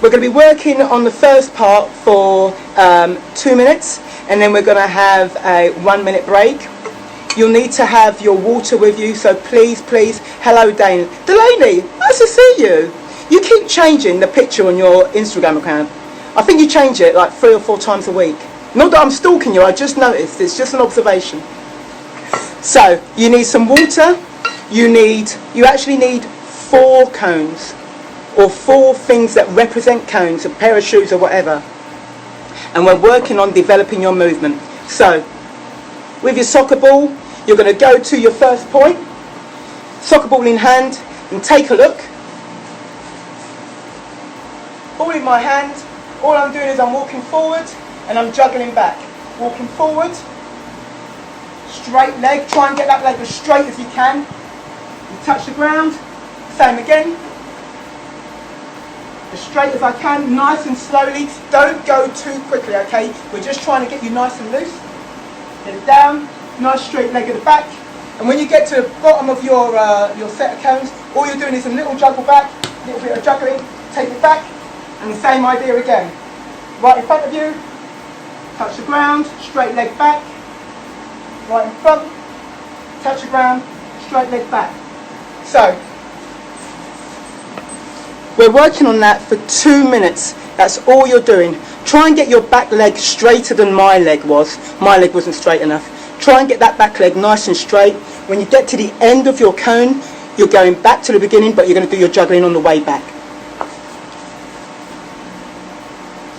We're going to be working on the first part for 2 minutes, and then we're going to have a 1 minute break. You'll need to have your water with you, so please, hello Delaney, nice to see you. You keep changing the picture on your Instagram account. I think you change it like 3 or 4 times a week. Not that I'm stalking you, I just noticed, it's just an observation. So, you need some water, you actually need 4 cones, or 4 things that represent cones, a pair of shoes or whatever. And we're working on developing your movement. So, with your soccer ball, you're going to go to your first point, soccer ball in hand, and take a look. Ball in my hand, all I'm doing is I'm walking forward and I'm juggling back. Walking forward, straight leg, try and get that leg as straight as you can. You touch the ground, same again. As straight as I can, nice and slowly, don't go too quickly, okay? We're just trying to get you nice and loose. Get it down, nice straight leg at the back. And when you get to the bottom of your set of cones, all you're doing is a little juggle back, a little bit of juggling, take it back, and the same idea again. Right in front of you, touch the ground, straight leg back, right in front, touch the ground, straight leg back. So, we're working on that for 2 minutes. That's all you're doing. Try and get your back leg straighter than my leg was. My leg wasn't straight enough. Try and get that back leg nice and straight. When you get to the end of your cone, you're going back to the beginning, but you're going to do your juggling on the way back.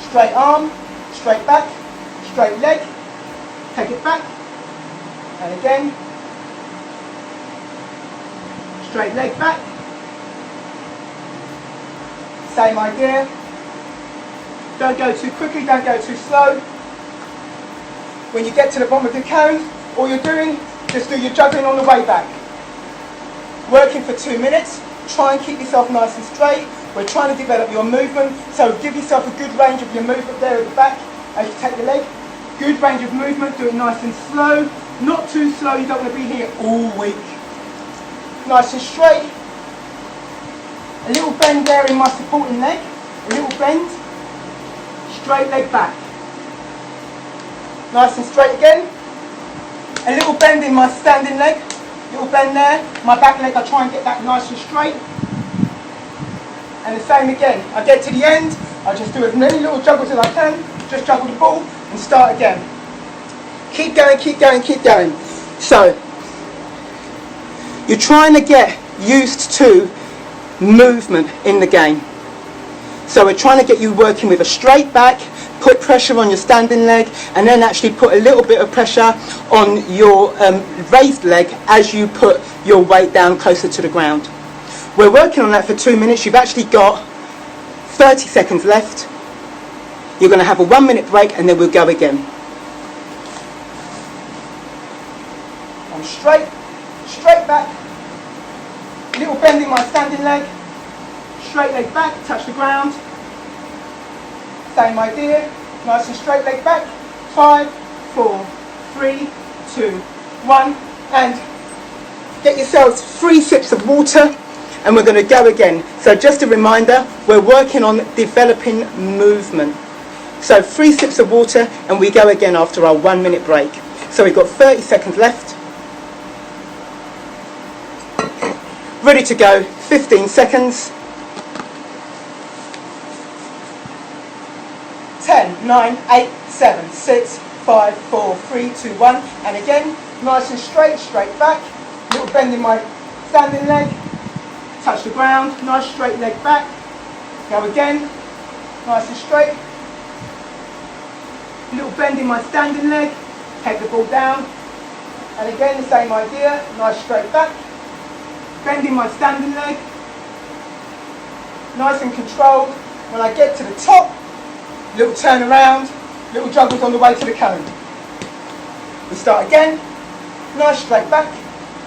Straight arm, straight back, straight leg, take it back, and again, straight leg back, same idea, don't go too quickly, don't go too slow. When you get to the bottom of the cone, all you're doing, just do your juggling on the way back. Working for 2 minutes, try and keep yourself nice and straight. We're trying to develop your movement, so give yourself a good range of your movement there at the back as you take the leg. Good range of movement, do it nice and slow. Not too slow, you don't want to be here all week. Nice and straight. A little bend there in my supporting leg. A little bend. Straight leg back. Nice and straight again. A little bend in my standing leg. Little bend there. My back leg, I try and get that nice and straight. And the same again. I get to the end, I just do as many little juggles as I can, just juggle the ball and start again. Keep going, keep going, keep going. So, you're trying to get used to movement in the game. So we're trying to get you working with a straight back, put pressure on your standing leg, and then actually put a little bit of pressure on your raised leg as you put your weight down closer to the ground. We're working on that for 2 minutes. You've actually got 30 seconds left. You're going to have a 1 minute break and then we'll go again. I'm straight, straight back, little bend in my standing leg, straight leg back, touch the ground. Same idea, nice and straight leg back. 5, 4, 3, 2, 1, and get yourselves 3 sips of water. And we're going to go again. So just a reminder, we're working on developing movement. So 3 sips of water and we go again after our 1 minute break. So we've got 30 seconds left. Ready to go, 15 seconds. 10, 9, 8, 7, 6, 5, 4, 3, 2, 1. And again, nice and straight, straight back. Little bend in my standing leg. Touch the ground, nice straight leg back. Go again, nice and straight. Little bend in my standing leg, take the ball down. And again, the same idea, nice straight back. Bend in my standing leg. Nice and controlled. When I get to the top, little turn around, little juggles on the way to the cone. We start again, nice straight back.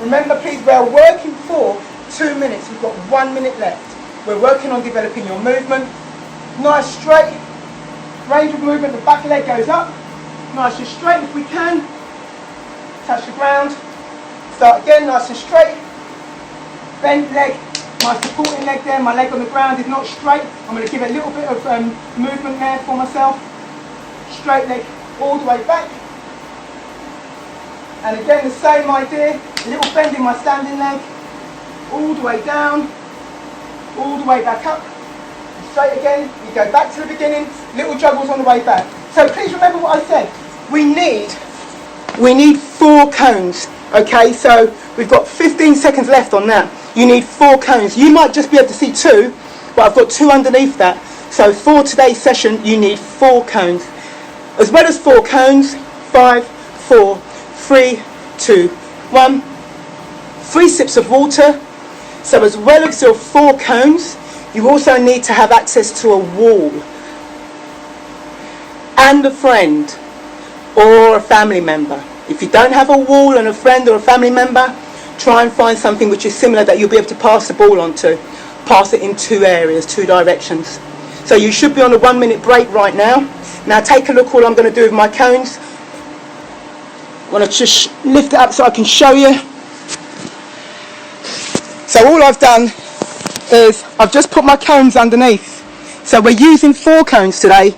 Remember please, we are working for 2 minutes, we've got 1 minute left. We're working on developing your movement. Nice straight, range of movement, the back leg goes up. Nice and straight if we can. Touch the ground. Start again, nice and straight. Bend leg, My supporting leg there, my leg on the ground is not straight. I'm going to give a little bit of movement there for myself. Straight leg all the way back. And again, the same idea, a little bend in my standing leg, all the way down, all the way back up. Straight again, you go back to the beginning, little juggles on the way back. So please remember what I said. We need 4 cones. Okay, so we've got 15 seconds left on that. You need 4 cones. You might just be able to see 2, but I've got 2 underneath that. So for today's session, you need 4 cones. As well as 4 cones, 5, 4, 3, 2, 1. 3 sips of water. So as well as your 4 cones, you also need to have access to a wall and a friend or a family member. If you don't have a wall and a friend or a family member, try and find something which is similar that you'll be able to pass the ball on to. Pass it in 2 areas, 2 directions. So you should be on a 1-minute break right now. Now take a look what I'm going to do with my cones. I want to just lift it up so I can show you. So all I've done is I've just put my cones underneath. So we're using 4 cones today.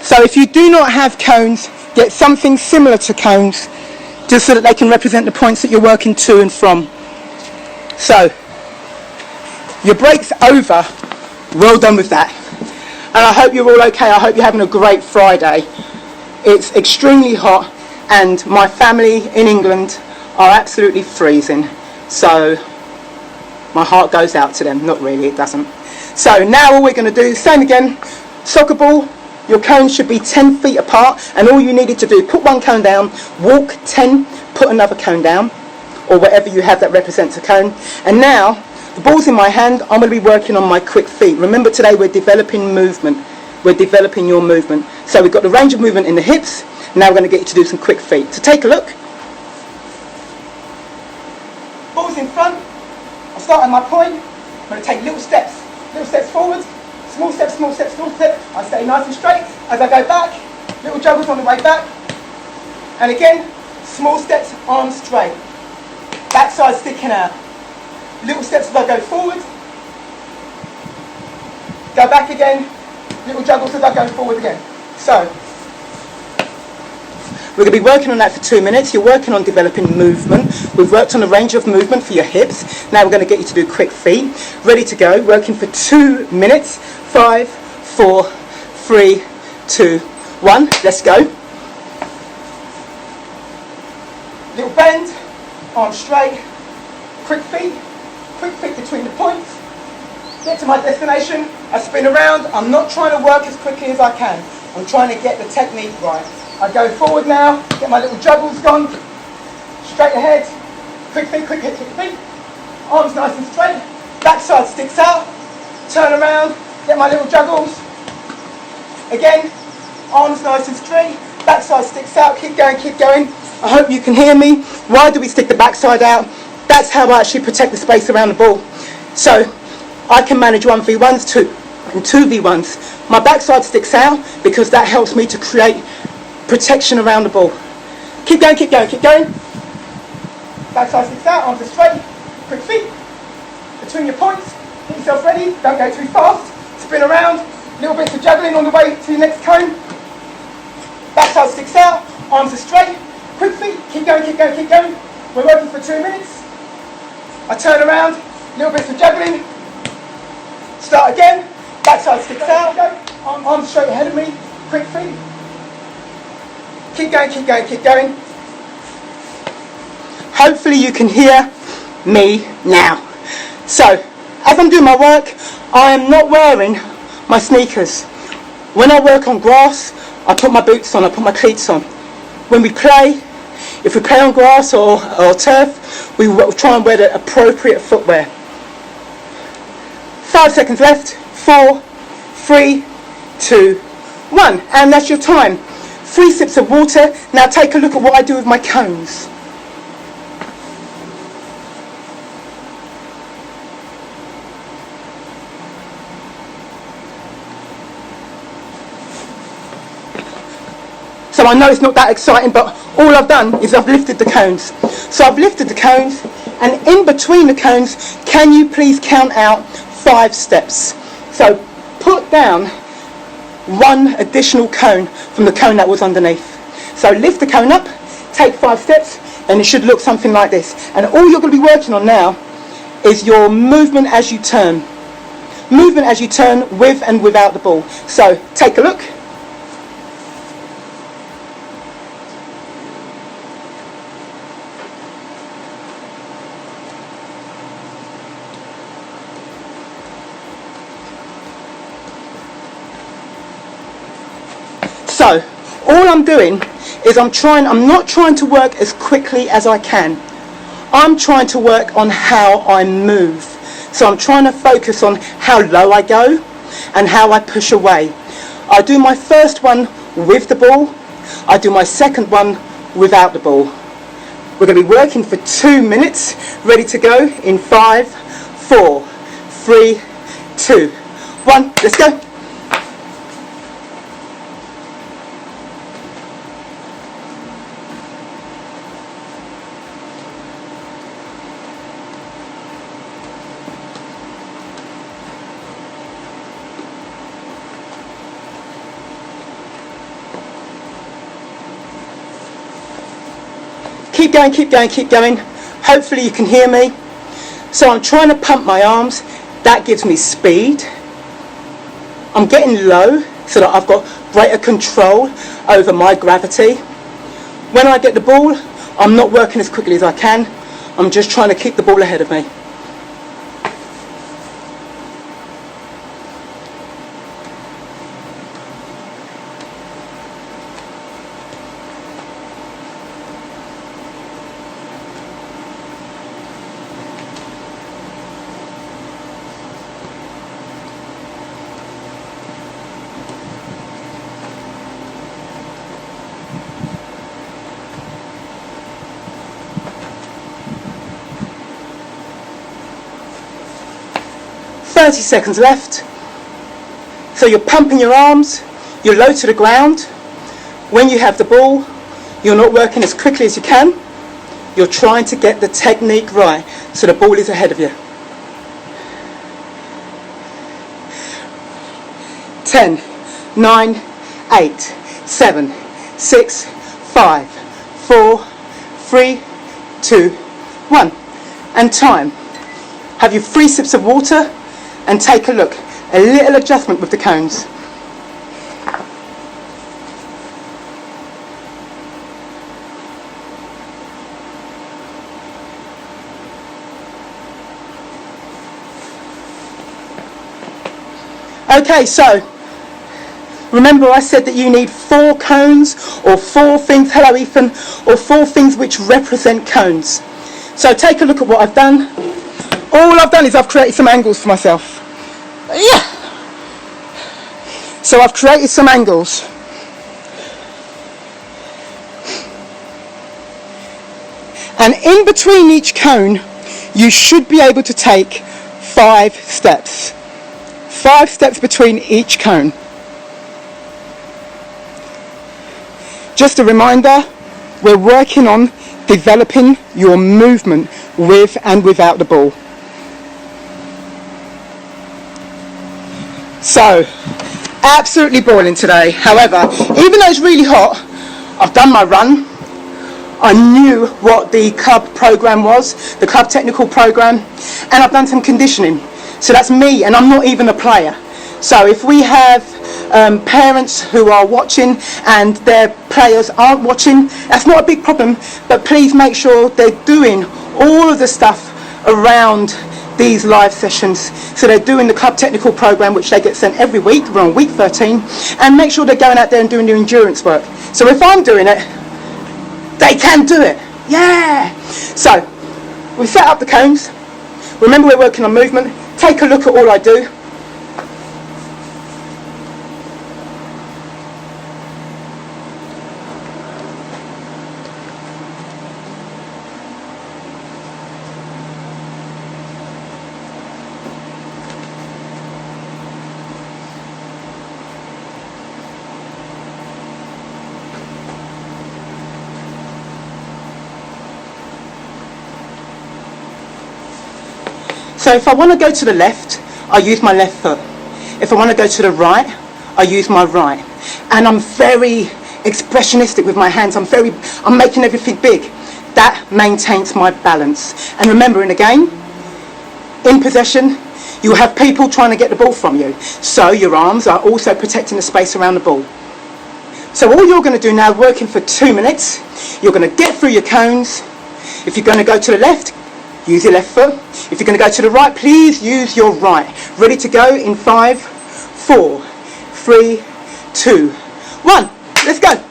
So if you do not have cones, get something similar to cones, just so that they can represent the points that you're working to and from. So, your break's over. Well done with that. And I hope you're all okay. I hope you're having a great Friday. It's extremely hot, and my family in England are absolutely freezing. So, my heart goes out to them. Not really, it doesn't. So now all we're going to do, same again, soccer ball. Your cones should be 10 feet apart, and all you needed to do, put 1 cone down, walk 10, put another cone down, or whatever you have that represents a cone. And now, the ball's in my hand, I'm going to be working on my quick feet. Remember today we're developing movement. We're developing your movement. So we've got the range of movement in the hips, now we're going to get you to do some quick feet. So take a look. Ball's in front, I'll start at my point, I'm going to take little steps forward. Small step, small step, small step. I stay nice and straight. As I go back, little juggles on the way back. And again, small steps, arms straight. Backside sticking out. Little steps as I go forward. Go back again. Little juggles as I go forward again. So, we're going to be working on that for 2 minutes. You're working on developing movement. We've worked on a range of movement for your hips. Now we're going to get you to do quick feet. Ready to go. Working for 2 minutes. 5, 4, 3, 2, 1. Let's go. Little bend. Arms straight. Quick feet between the points. Get to my destination. I spin around. I'm not trying to work as quickly as I can. I'm trying to get the technique right. I go forward now, get my little juggles gone, straight ahead, quick feet, quick hit, quick feet, arms nice and straight, backside sticks out, turn around, get my little juggles, again, arms nice and straight, backside sticks out, keep going, I hope you can hear me. Why do we stick the backside out? That's how I actually protect the space around the ball. So, I can manage 1v1s too, and 2v1s. My backside sticks out because that helps me to create protection around the ball. Keep going. Backside sticks out, arms are straight, quick feet. Between your points, get yourself ready, don't go too fast. Spin around, little bits of juggling on the way to your next cone. Backside sticks out, arms are straight, quick feet, keep going. We're working for 2 minutes. I turn around, little bits of juggling. Start again, backside sticks out, arms straight ahead of me, quick feet. Keep going. Hopefully you can hear me now. So, as I'm doing my work, I am not wearing my sneakers. When I work on grass, I put my boots on, I put my cleats on. When we play, if we play on grass or turf, we will try and wear the appropriate footwear. 5 seconds left. 4, 3, 2, 1. And that's your time. 3 sips of water. Now take a look at what I do with my cones. So I know it's not that exciting, but all I've done is I've lifted the cones. So I've lifted the cones, And in between the cones, can you please count out 5 steps? So put down 1 additional cone from the cone that was underneath. So lift the cone up, take 5 steps, and it should look something like this. And all you're going to be working on now is your movement as you turn. Movement as you turn with and without the ball. So take a look. So all I'm doing is I'm not trying to work as quickly as I can. I'm trying to work on how I move. So I'm trying to focus on how low I go and how I push away. I do my first one with the ball. I do my second one without the ball. We're going to be working for 2 minutes, ready to go in 5, 4, 3, 2, 1. Let's go. Keep going, keep going, keep going. Hopefully you can hear me. So I'm trying to pump my arms. That gives me speed. I'm getting low so that I've got greater control over my gravity. When I get the ball, I'm not working as quickly as I can. I'm just trying to keep the ball ahead of me. .30 seconds left. So you're pumping your arms, you're low to the ground. When you have the ball, you're not working as quickly as you can. You're trying to get the technique right so the ball is ahead of you. 10, 9, 8, 7, 6, 5, 4, 3, 2, 1. And time. Have your 3 sips of water and take a look. A little adjustment with the cones. Okay, so remember I said that you need 4 cones or 4 things, hello Ethan, or 4 things which represent cones. So take a look at what I've done. All I've done is I've created some angles for myself. Yeah. So I've created some angles. And in between each cone, you should be able to take 5 steps. 5 steps between each cone. Just a reminder, we're working on developing your movement with and without the ball. So, absolutely boiling today. However, even though it's really hot, I've done my run. I knew what the club program was, the club technical program, and I've done some conditioning. So that's me, and I'm not even a player. So if we have parents who are watching and their players aren't watching, that's not a big problem, but please make sure they're doing all of the stuff around these live sessions. So they're doing the club technical program, which they get sent every week. We're on week 13, and make sure they're going out there and doing the endurance work. So if I'm doing it, they can do it. Yeah. So we set up the cones. Remember, we're working on movement. Take a look at all I do. So if I want to go to the left, I use my left foot. If I want to go to the right, I use my right. And I'm very expressionistic with my hands. I'm making everything big. That maintains my balance. And remember, in a game, in possession, you have people trying to get the ball from you. So your arms are also protecting the space around the ball. So all you're going to do now, working for 2 minutes, you're going to get through your cones. If you're going to go to the left, use your left foot. If you're going to go to the right, please use your right. Ready to go in 5, 4, 3, 2, 1. Let's go.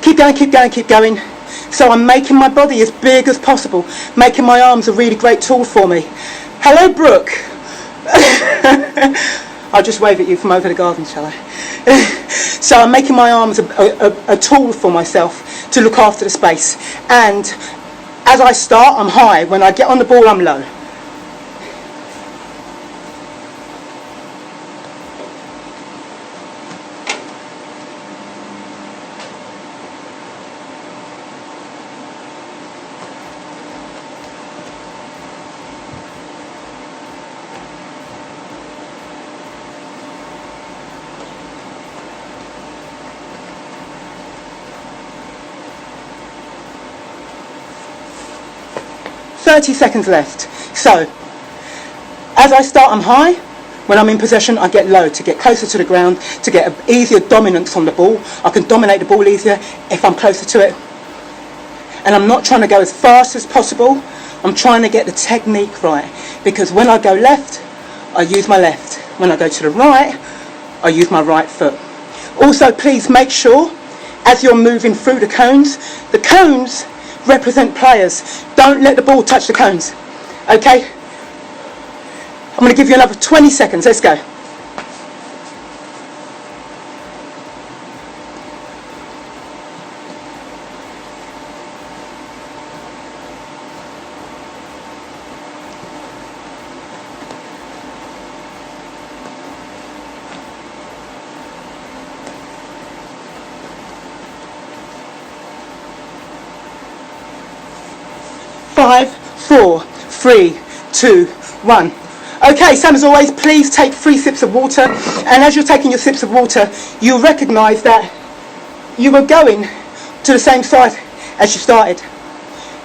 Keep going, keep going, keep going. So I'm making my body as big as possible, making my arms a really great tool for me. Hello, Brooke. I'll just wave at you from over the garden, shall I? So I'm making my arms a tool for myself to look after the space. And as I start, I'm high. When I get on the ball, I'm low. .30 seconds left. So, as I start, I'm high. When I'm in possession, I get low to get closer to the ground, to get an easier dominance on the ball. I can dominate the ball easier if I'm closer to it. And I'm not trying to go as fast as possible. I'm trying to get the technique right. Because when I go left, I use my left. When I go to the right, I use my right foot. Also, please make sure, as you're moving through the cones represent players. Don't let the ball touch the cones. Okay? I'm going to give you another 20 seconds. Let's go. Five, 4, 3, 2, 1. Okay, same as always, please take 3 sips of water. And as you're taking your sips of water, you recognise that you were going to the same side as you started.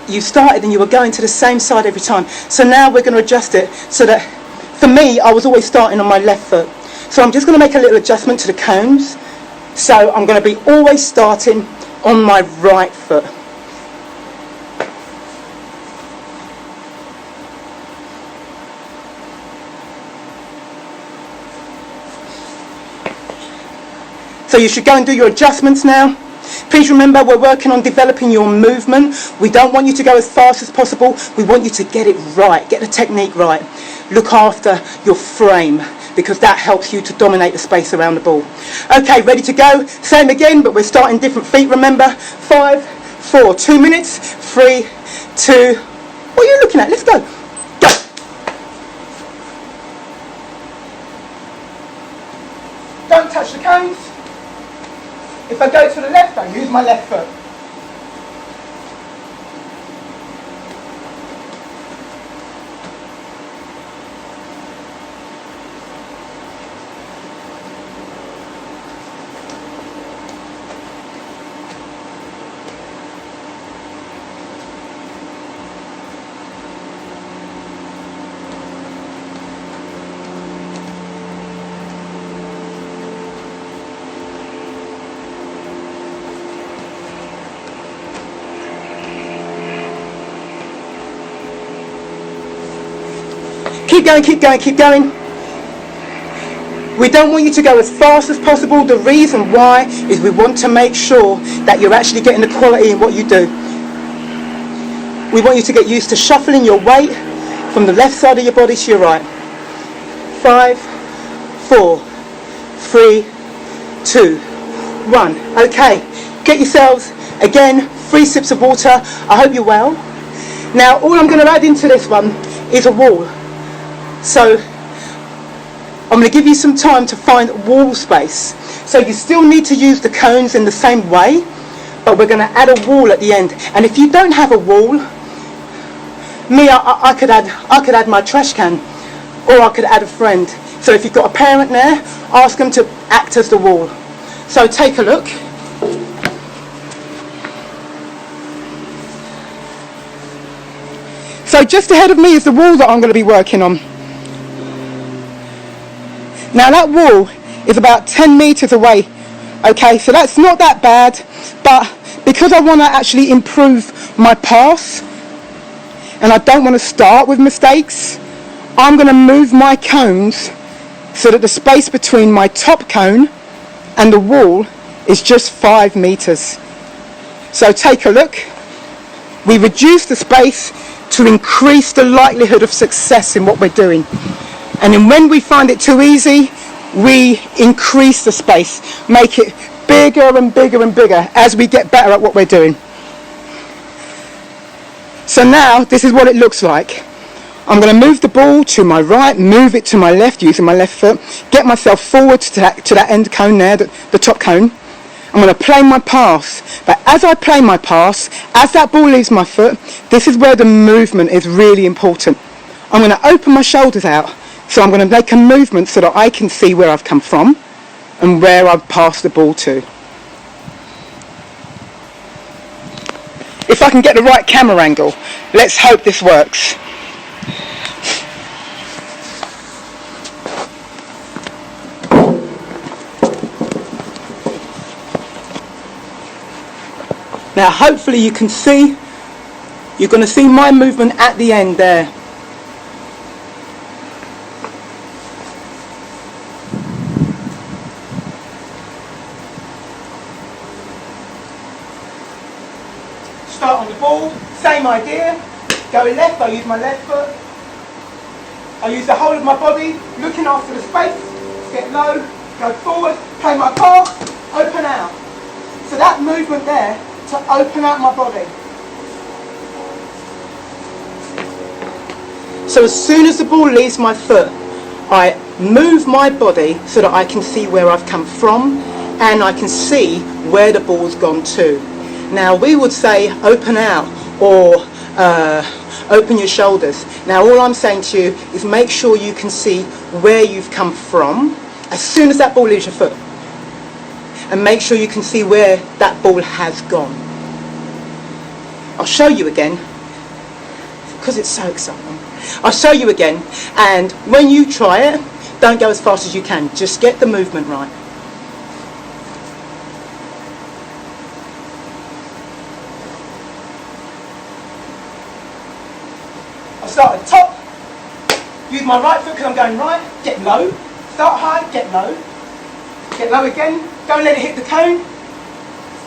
You started and you were going to the same side every time. So now we're going to adjust it so that, for me, I was always starting on my left foot. So I'm just going to make a little adjustment to the cones. So I'm going to be always starting on my right foot. So you should go and do your adjustments now. Please remember, we're working on developing your movement. We don't want you to go as fast as possible. We want you to get it right, get the technique right. Look after your frame, because that helps you to dominate the space around the ball. Okay, ready to go? Same again, but we're starting different feet, remember? 5, 4, 2 minutes, 3, 2, what are you looking at? Let's go. Go. Don't touch the cones. If I go to the left, I use my left foot. Keep going, keep going, keep going. We don't want you to go as fast as possible. The reason why is we want to make sure that you're actually getting the quality in what you do. We want you to get used to shuffling your weight from the left side of your body to your right. 5, 4, 3, 2, 1. Okay, get yourselves, again, 3 sips of water. I hope you're well. Now, all I'm going to add into this one is a wall. So, I'm going to give you some time to find wall space. So you still need to use the cones in the same way, but we're going to add a wall at the end. And if you don't have a wall, I could add my trash can, or I could add a friend. So if you've got a parent there, ask them to act as the wall. So take a look. So just ahead of me is the wall that I'm going to be working on. Now that wall is about 10 meters away. Okay, so that's not that bad, but because I want to actually improve my pass, and I don't want to start with mistakes, I'm going to move my cones so that the space between my top cone and the wall is just 5 meters. So take a look. We reduce the space to increase the likelihood of success in what we're doing. And then when we find it too easy, we increase the space, make it bigger and bigger and bigger as we get better at what we're doing. So now this is what it looks like. I'm going to move the ball to my right, move it to my left using my left foot, get myself forward to that end cone there, the top cone. I'm going to play my pass, but as I play my pass, as that ball leaves my foot, this is where the movement is really important. I'm going to open my shoulders out, so I'm going to make a movement so that I can see where I've come from and where I've passed the ball to. If I can get the right camera angle, let's hope this works. Now hopefully you can see, you're going to see my movement at the end there. Start on the ball, same idea, go left, I use my left foot, I use the whole of my body, looking after the space, get low, go forward, play my pass, open out. So that movement there, to open out my body. So as soon as the ball leaves my foot, I move my body so that I can see where I've come from and I can see where the ball's gone to. Now we would say open out or open your shoulders. Now all I'm saying to you is make sure you can see where you've come from as soon as that ball leaves your foot. And make sure you can see where that ball has gone. I'll show you again, because it's so exciting. I'll show you again, and when you try it, don't go as fast as you can. Just get the movement right. I'll start at the top, use my right foot because I'm going right, get low, start high, get low again. Don't let it hit the cone.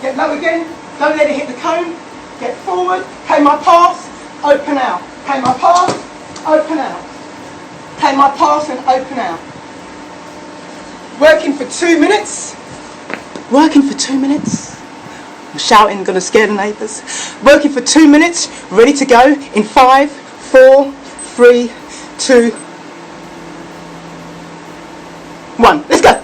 Get low again. Don't let it hit the cone. Get forward. Play my pass. Open out. Play my pass. Open out. Play my pass and open out. Working for 2 minutes. Working for 2 minutes. I'm shouting, gonna scare the neighbours. Working for 2 minutes. Ready to go in 5, 4, 3, 2, 1. Let's go.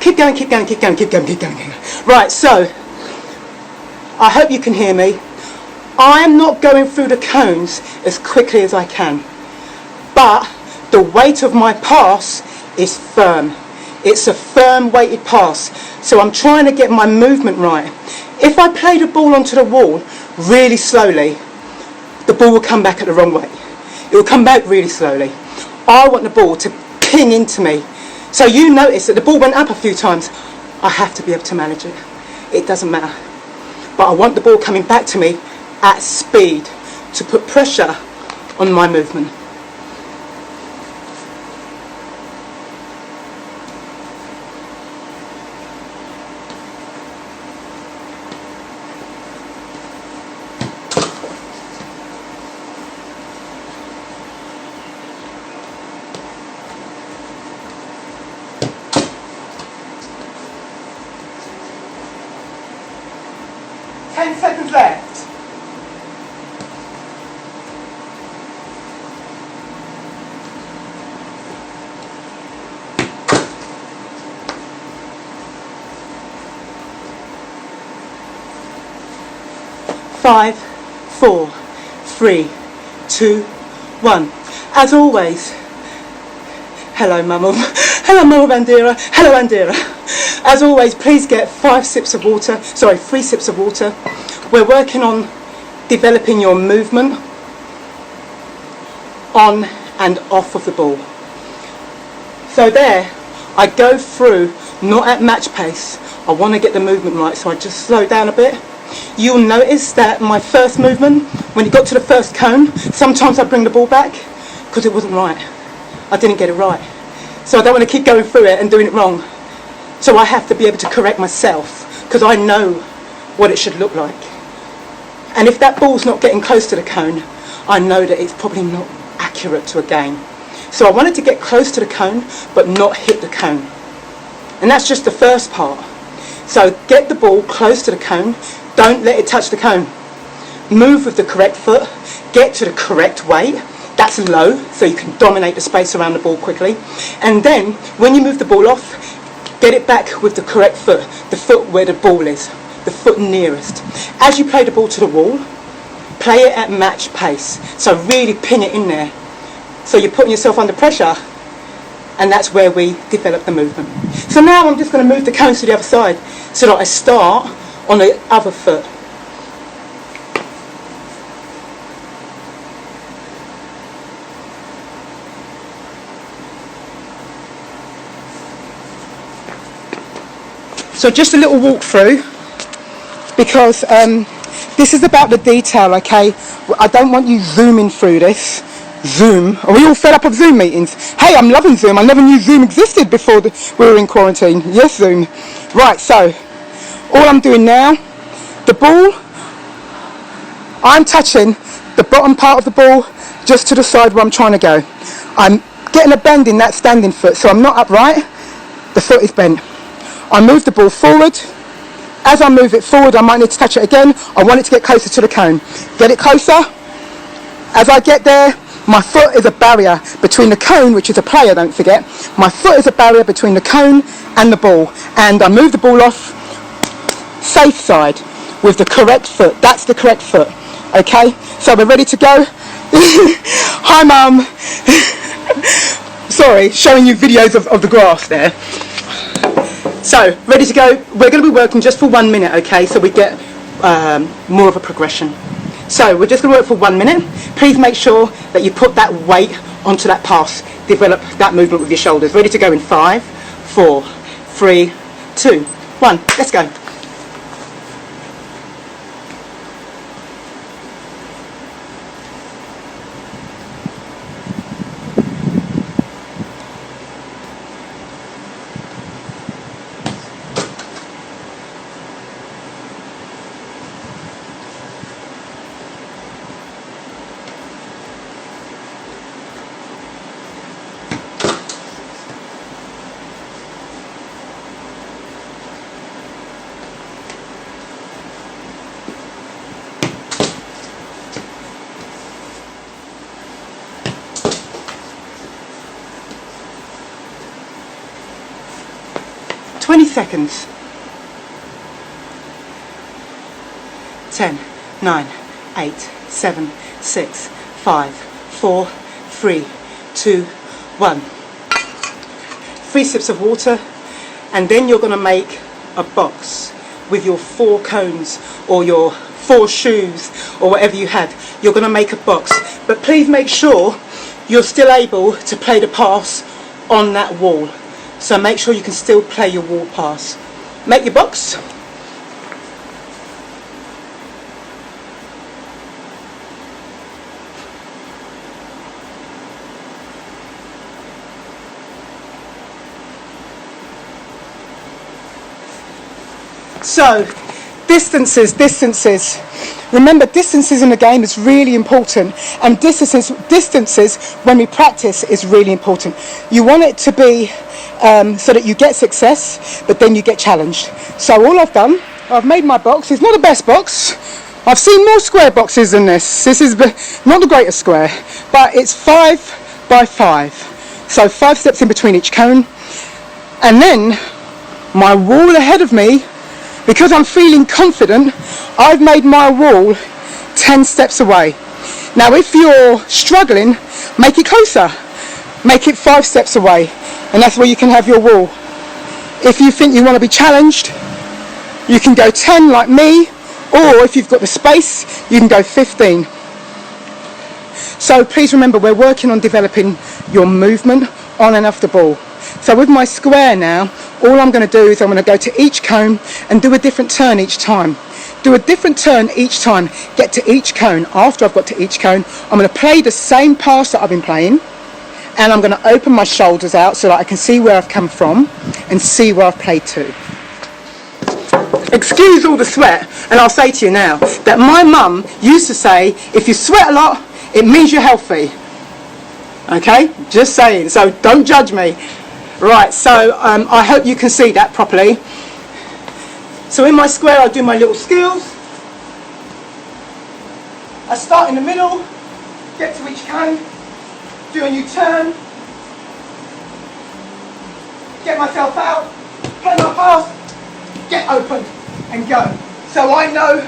Keep going, keep going, keep going, keep going, keep going, keep going. Right, so, I hope you can hear me. I am not going through the cones as quickly as I can, but the weight of my pass is firm. It's a firm weighted pass, so I'm trying to get my movement right. If I play the ball onto the wall really slowly, the ball will come back at the wrong way. It will come back really slowly. I want the ball to ping into me. So you notice that the ball went up a few times. I have to be able to manage it. It doesn't matter. But I want the ball coming back to me at speed to put pressure on my movement. Left. Five, four, three, two, one. As always, hello Mama, hello Mama Bandera, hello Bandera. As always, please get 3 sips of water. We're working on developing your movement on and off of the ball. So there, I go through, not at match pace. I want to get the movement right, so I just slow down a bit. You'll notice that my first movement, when it got to the first cone, sometimes I bring the ball back because it wasn't right. I didn't get it right. So I don't want to keep going through it and doing it wrong. So I have to be able to correct myself because I know what it should look like. And if that ball's not getting close to the cone, I know that it's probably not accurate to a game. So I wanted to get close to the cone, but not hit the cone. And that's just the first part. So get the ball close to the cone, don't let it touch the cone. Move with the correct foot, get to the correct weight, that's low, so you can dominate the space around the ball quickly. And then, when you move the ball off, get it back with the correct foot, the foot where the ball is, the foot nearest. As you play the ball to the wall, play it at match pace. So really pin it in there. So you're putting yourself under pressure, and that's where we develop the movement. So now I'm just going to move the cones to the other side, so that I start on the other foot. So just a little walk through, because this is about the detail, okay? I don't want you zooming through this. Zoom. Are we all fed up of Zoom meetings? Hey, I'm loving Zoom. I never knew Zoom existed before we were in quarantine. Yes, Zoom. Right, so all I'm doing now, the ball, I'm touching the bottom part of the ball just to the side where I'm trying to go. I'm getting a bend in that standing foot, so I'm not upright. The foot is bent. I move the ball forward. As I move it forward, I might need to touch it again. I want it to get closer to the cone. Get it closer. As I get there, my foot is a barrier between the cone, which is a player, don't forget. My foot is a barrier between the cone and the ball. And I move the ball off, safe side, with the correct foot. That's the correct foot. Okay? So we're ready to go. Hi, Mum. Sorry, showing you videos of the grass there. So, ready to go. We're going to be working just for 1 minute, okay, so we get more of a progression. So, we're just going to work for 1 minute. Please make sure that you put that weight onto that pass. Develop that movement with your shoulders. Ready to go in 5, 4, 3, 2, 1. Let's go. 20 seconds. 10, 9, 8, 7, 6, 5, 4, 3, 2, 1. 3 sips of water, and then you're going to make a box with your 4 cones or your 4 shoes or whatever you have. You're going to make a box, but please make sure you're still able to play the pass on that wall. So make sure you can still play your wall pass. Make your box. So, distances. Remember, distances in the game is really important, and distances when we practice is really important. You want it to be so that you get success, but then you get challenged. So all I've done, I've made my box. It's not the best box. I've seen more square boxes than this. This is not the greatest square, but it's 5 by 5. So 5 steps in between each cone, and then my wall ahead of me. Because I'm feeling confident, I've made my wall 10 steps away. Now if you're struggling, make it closer. Make it 5 steps away, and that's where you can have your wall. If you think you want to be challenged, you can go 10 like me, or if you've got the space, you can go 15. So please remember, we're working on developing your movement on and off the ball. So with my square now, all I'm going to do is I'm going to go to each cone and do a different turn each time. Do a different turn each time, get to each cone. After I've got to each cone, I'm going to play the same pass that I've been playing, and I'm going to open my shoulders out so that I can see where I've come from and see where I've played to. Excuse all the sweat, and I'll say to you now that my mum used to say, if you sweat a lot, it means you're healthy. Okay, just saying, so don't judge me. Right, so I hope you can see that properly. So in my square, I do my little skills. I start in the middle, get to each cone, do a new turn, get myself out, play my pass, get open, and go. So I know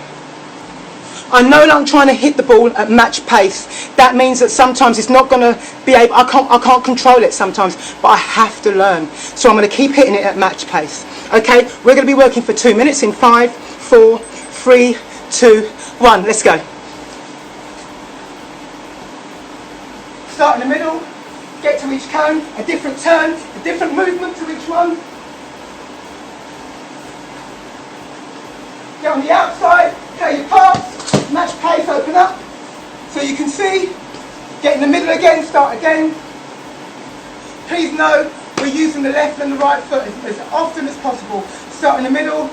that I'm trying to hit the ball at match pace. That means that sometimes it's not going to be able, I can't control it sometimes, but I have to learn. So I'm going to keep hitting it at match pace. Okay, we're going to be working for 2 minutes in 5, 4, 3, 2, 1. Let's go. Start in the middle, get to each cone, a different turn, a different movement to each one. Get on the outside, play your pass, match pace, open up. So you can see, get in the middle again, start again. Please know we're using the left and the right foot as often as possible. Start in the middle,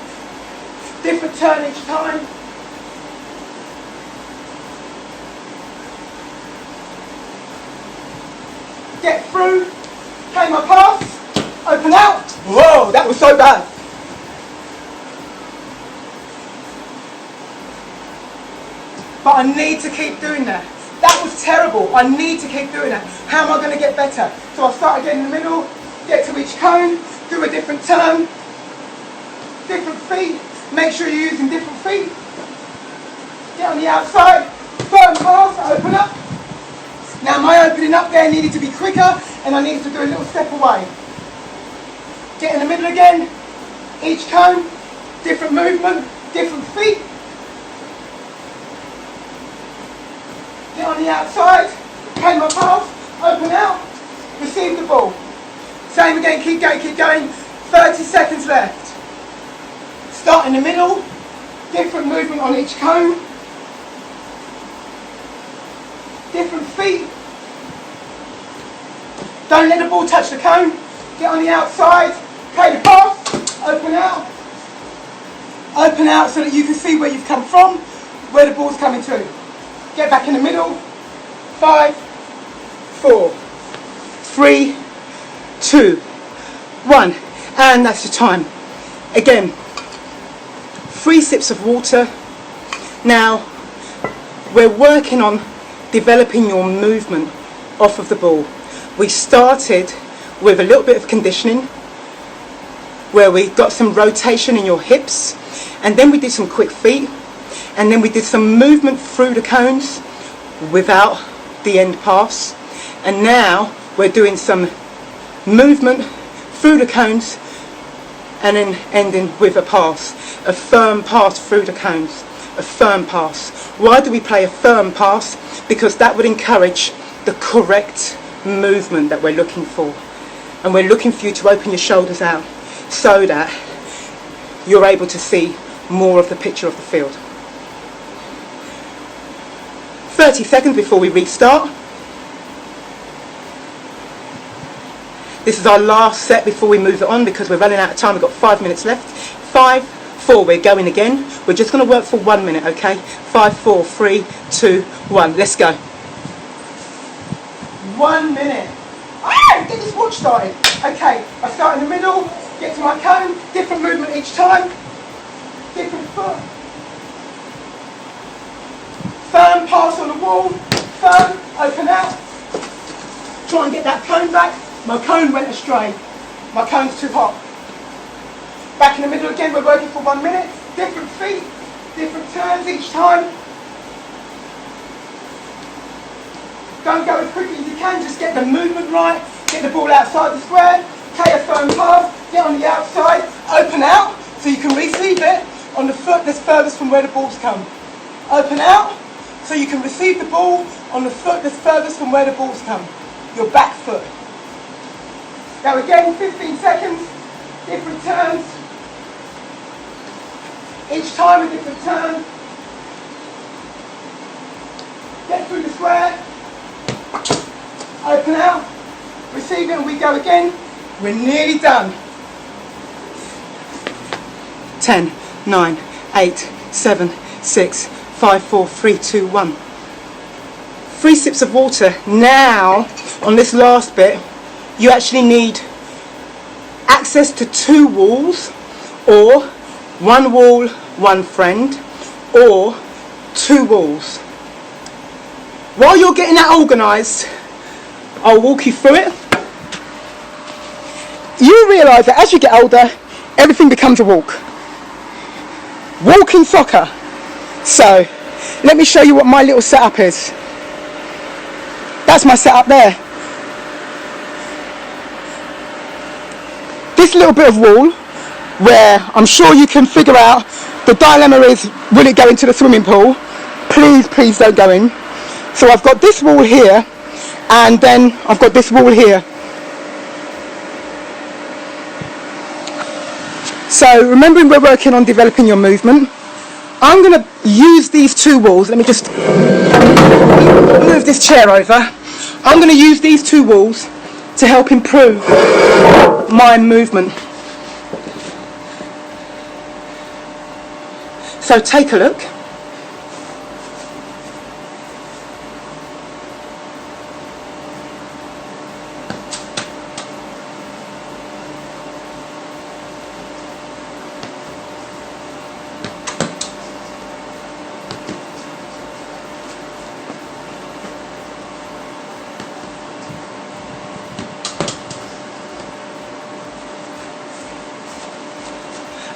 different turn each time. Get through, play my pass, open out. Whoa, that was so bad. But I need to keep doing that. That was terrible. I need to keep doing that. How am I going to get better? So I'll start again in the middle, get to each cone, do a different turn, different feet. Make sure you're using different feet. Get on the outside, firm pass, open up. Now my opening up there needed to be quicker, and I needed to do a little step away. Get in the middle again, each cone, different movement, different feet. Get on the outside, play my pass, open out, receive the ball. Same again, keep going, 30 seconds left. Start in the middle, different movement on each cone, different feet. Don't let the ball touch the cone, get on the outside, play the pass, open out. Open out so that you can see where you've come from, where the ball's coming to. Get back in the middle. 5, 4, 3, 2, 1. And that's the time. Again, 3 sips of water. Now, we're working on developing your movement off of the ball. We started with a little bit of conditioning. where we got some rotation in your hips, and then we did some quick feet, and then we did some movement through the cones without the end pass, and now we're doing some movement through the cones and then ending with a pass, a firm pass through the cones, a firm pass. Why do we play a firm pass? Because that would encourage the correct movement that we're looking for, and we're looking for you to open your shoulders out so that you're able to see more of the picture of the field. 30 seconds before we restart. This is our last set before we move it on because we're running out of time. We've got 5 minutes left. 5, 4, we're going again. We're just going to work for 1 minute, okay? 5, 4, 3, 2, 1. Let's go. 1 minute. Ah, get this watch started. Okay, I start in the middle, get to my cone, different movement each time, different foot. Firm pass on the wall, firm, open out. Try and get that cone back. My cone went astray. My cone's too hot. Back in the middle again, we're working for 1 minute. Different feet, different turns each time. Don't go as quickly as you can, just get the movement right. Get the ball outside the square. Take a firm pass, get on the outside, open out so you can receive it on the foot that's furthest from where the ball's come. Open out so you can receive the ball on the foot that's furthest from where the ball's come. Your back foot. Now again, 15 seconds, different turns. Each time a different turn. Get through the square. Open out. Receive it and we go again. We're nearly done. 10, 9, 8, 7, 6, 5, 4, 3, 2, 1. 3 sips of water. Now, on this last bit, you actually need access to 2 walls, or 1 wall, 1 friend, or 2 walls. While you're getting that organised, I'll walk you through it. You realise that as you get older, everything becomes a walk. Walking soccer. So, let me show you what my little setup is. That's my setup there. This little bit of wall, where I'm sure you can figure out, the dilemma is, will it go into the swimming pool? Please, please don't go in. So I've got this wall here, and then I've got this wall here. So remembering we're working on developing your movement, I'm going to use these 2 walls. Let me just move this chair over. I'm going to use these 2 walls to help improve my movement. So take a look.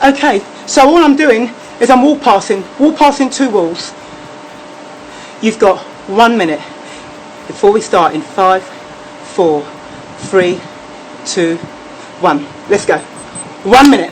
Okay, so all I'm doing is I'm wall passing 2 walls. You've got 1 minute before we start in 5, 4, 3, 2, 1. Let's go. 1 minute.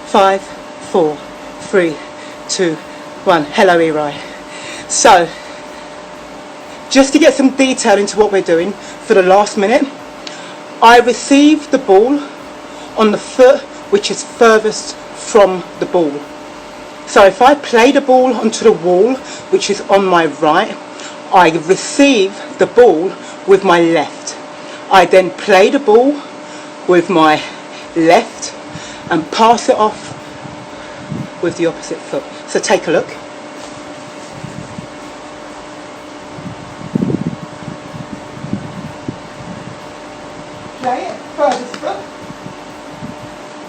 Five, 4, 3, 2, 1. Hello, Eri. So, just to get some detail into what we're doing for the last minute, I received the ball on the foot which is furthest from the ball. So if I play the ball onto the wall, which is on my right, I receive the ball with my left. I then play the ball with my left and pass it off with the opposite foot. So take a look. Play it, furthest foot.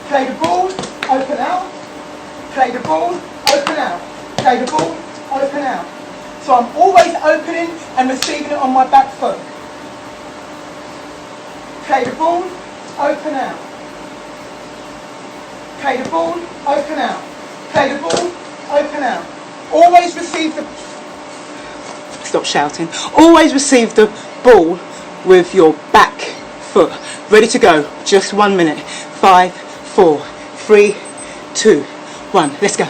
Play the ball, open out. Play the ball, open out. Play the ball, open out. So I'm always opening and receiving it on my back foot. Play the ball, open out. Play the ball, open out. Play the ball, open out. Always receive the... Stop shouting. Always receive the ball with your back foot. Ready to go. Just 1 minute. 5, 4, 3, 2, 1. Let's go.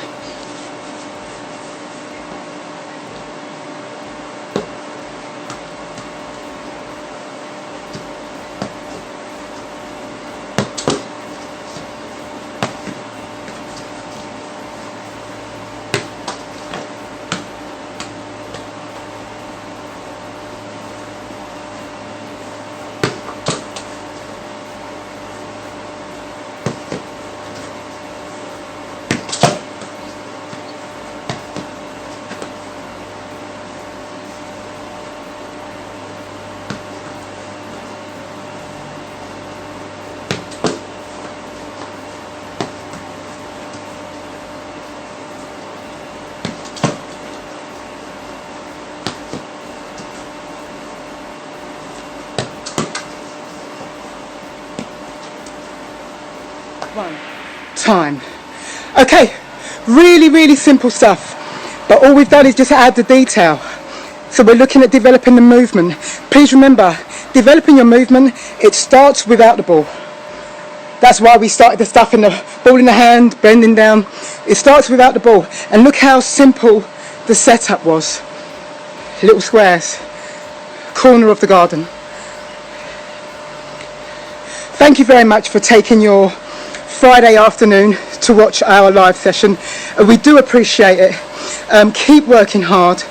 Time. Okay, really simple stuff, but all we've done is just add the detail. So we're looking at developing the movement. Please remember, developing your movement, it starts without the ball. That's why we started the stuff in the ball in the hand, bending down. It starts without the ball, and look how simple the setup was. Little squares, corner of the garden. Thank you very much for taking your Friday afternoon to watch our live session. We do appreciate it. Keep working hard.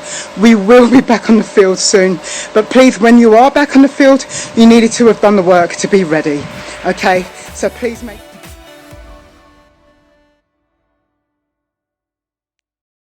We will be back on the field soon, but please, when you are back on the field, you needed to have done the work to be ready. Okay, so please make